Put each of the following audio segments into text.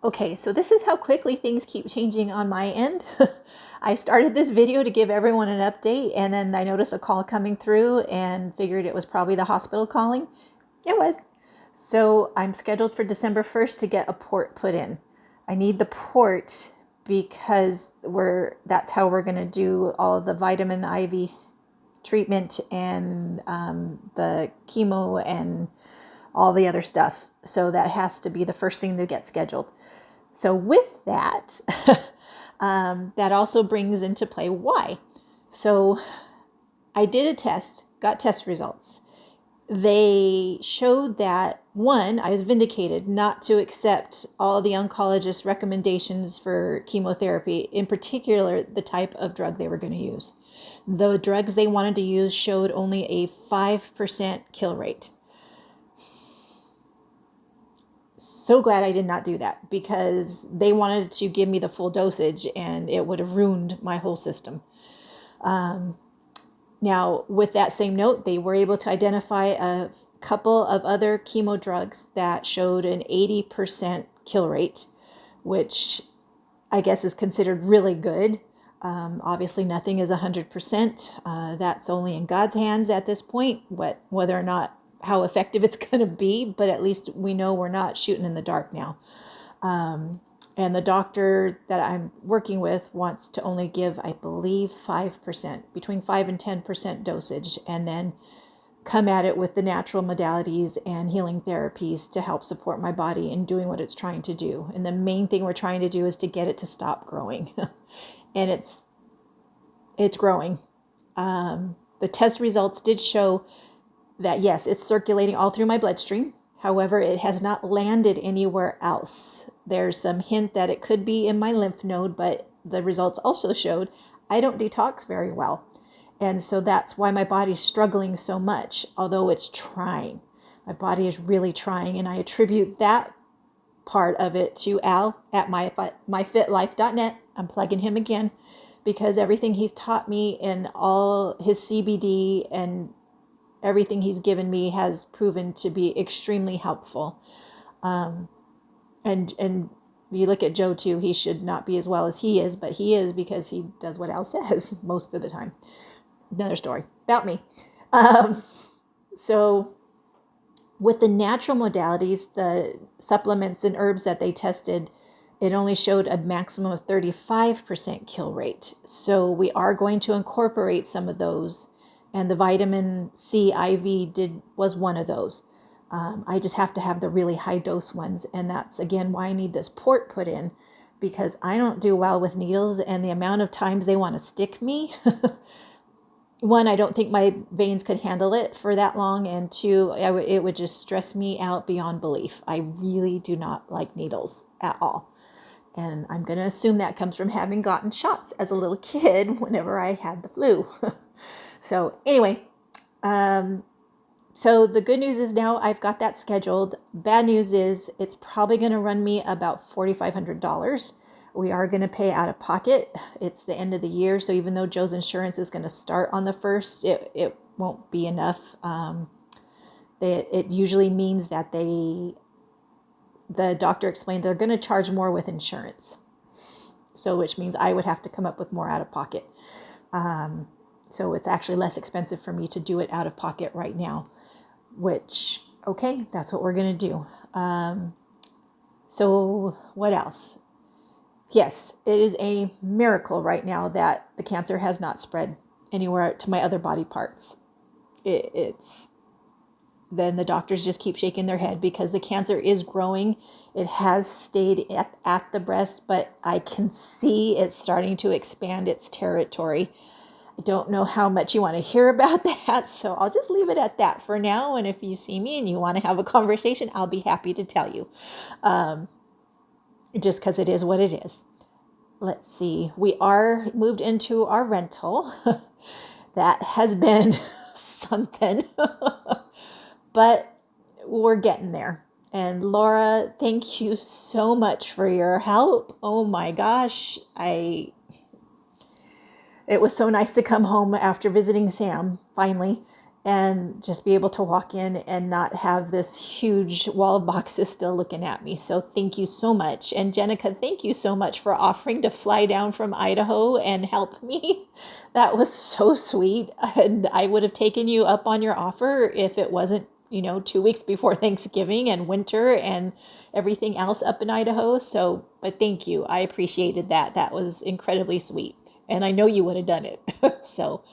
Okay, so this is how quickly things keep changing on my end. I started this video to give everyone an update, and then I noticed a call coming through and figured it was probably the hospital calling. It was. So I'm scheduled for December 1st to get a port put in. I need the port because that's how we're going to do all the vitamin IV treatment and the chemo and all the other stuff. So that has to be the first thing to get scheduled. So with that, that also brings into play why. So I did a test, got test results. They showed that, one, I was vindicated not to accept all the oncologist recommendations for chemotherapy, in particular, the type of drug they were going to use. The drugs they wanted to use showed only a 5% kill rate. So glad I did not do that, because they wanted to give me the full dosage and it would have ruined my whole system. Now, with that same note, they were able to identify a couple of other chemo drugs that showed an 80% kill rate, which I guess is considered really good. Obviously, nothing is 100%. That's only in God's hands at this point, whether or not how effective it's going to be, but at least we know we're not shooting in the dark now. And the doctor that I'm working with wants to only give, I believe, 5%, between 5 and 10% dosage, and then come at it with the natural modalities and healing therapies to help support my body in doing what it's trying to do. And the main thing we're trying to do is to get it to stop growing. And it's growing. The test results did show that, yes, it's circulating all through my bloodstream. However, it has not landed anywhere else. There's some hint that it could be in my lymph node, but the results also showed I don't detox very well. And so that's why my body's struggling so much, although it's trying. My body is really trying, and I attribute that part of it to Al at myfitlife.net. I'm plugging him again, because everything he's taught me and all his CBD and everything he's given me has proven to be extremely helpful. And you look at Joe too, he should not be as well as he is, but he is because he does what Al says most of the time. Another story about me. So with the natural modalities, the supplements and herbs that they tested, it only showed a maximum of 35% kill rate. So we are going to incorporate some of those. And the vitamin C IV was one of those. I just have to have the really high dose ones. And that's, again, why I need this port put in, because I don't do well with needles and the amount of times they want to stick me. One, I don't think my veins could handle it for that long. And two, it would just stress me out beyond belief. I really do not like needles at all. And I'm going to assume that comes from having gotten shots as a little kid whenever I had the flu. So anyway, so the good news is now I've got that scheduled. Bad news is it's probably going to run me about $4,500. We are going to pay out of pocket. It's the end of the year, so even though Joe's insurance is going to start on the 1st, it won't be enough. It usually means that the doctor explained they're going to charge more with insurance. So which means I would have to come up with more out of pocket. So it's actually less expensive for me to do it out of pocket right now, which, okay, that's what we're going to do. So what else? Yes, it is a miracle right now that the cancer has not spread anywhere to my other body parts. Then the doctors just keep shaking their head because the cancer is growing. It has stayed at the breast, but I can see it's starting to expand its territory. I don't know how much you want to hear about that, so I'll just leave it at that for now. And if you see me and you want to have a conversation, I'll be happy to tell you, just because it is what it is. Let's see. We are moved into our rental. That has been something, but we're getting there. And Laura, thank you so much for your help. Oh my gosh, it was so nice to come home after visiting Sam, finally, and just be able to walk in and not have this huge wall of boxes still looking at me. So thank you so much. And Jenica, thank you so much for offering to fly down from Idaho and help me. That was so sweet. And I would have taken you up on your offer if it wasn't, 2 weeks before Thanksgiving and winter and everything else up in Idaho. So, but thank you. I appreciated that. That was incredibly sweet. And I know you would have done it. So,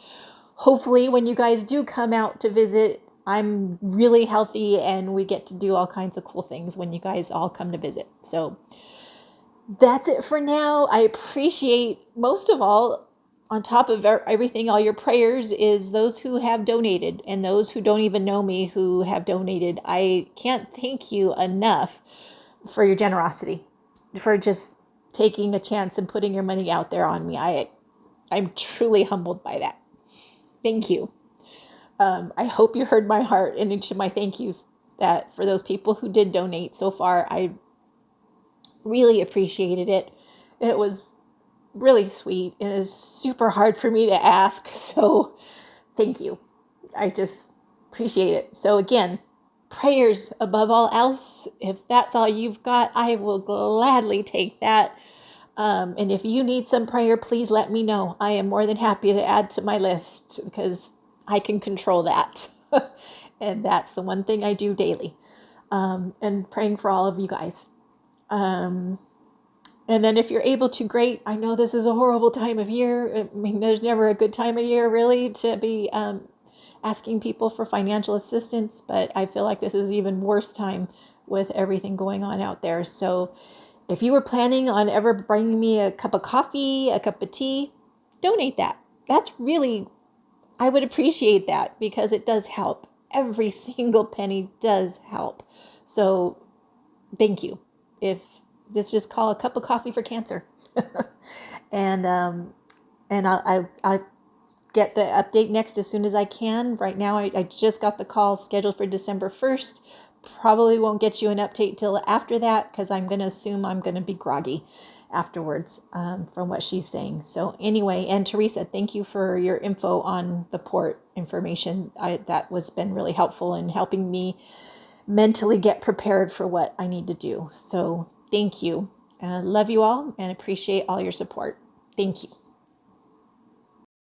hopefully when you guys do come out to visit, I'm really healthy and we get to do all kinds of cool things when you guys all come to visit. So that's it for now. I appreciate, most of all, on top of everything, all your prayers, is those who have donated and those who don't even know me who have donated. I can't thank you enough for your generosity, for just taking a chance and putting your money out there on me. I'm truly humbled by that. Thank you. I hope you heard my heart in each of my thank yous, that for those people who did donate so far. I really appreciated it. It was really sweet. It is super hard for me to ask. So thank you. I just appreciate it. So again, prayers above all else. If that's all you've got, I will gladly take that. And if you need some prayer, please let me know. I am more than happy to add to my list because I can control that. And that's the one thing I do daily. And praying for all of you guys. And then if you're able to, great. I know this is a horrible time of year. I mean, there's never a good time of year really to be asking people for financial assistance, but I feel like this is even worse time with everything going on out there. So if you were planning on ever bringing me a cup of coffee, a cup of tea, donate that. That's really, I would appreciate that because it does help. Every single penny does help. So thank you. If let's just call a cup of coffee for cancer. and I'll get the update next as soon as I can. Right now, I just got the call scheduled for December 1st. Probably won't get you an update till after that because I'm going to assume I'm going to be groggy afterwards from what she's saying. So anyway, and Teresa, thank you for your info on the port information. That was been really helpful in helping me mentally get prepared for what I need to do. So thank you. Love you all and appreciate all your support. Thank you.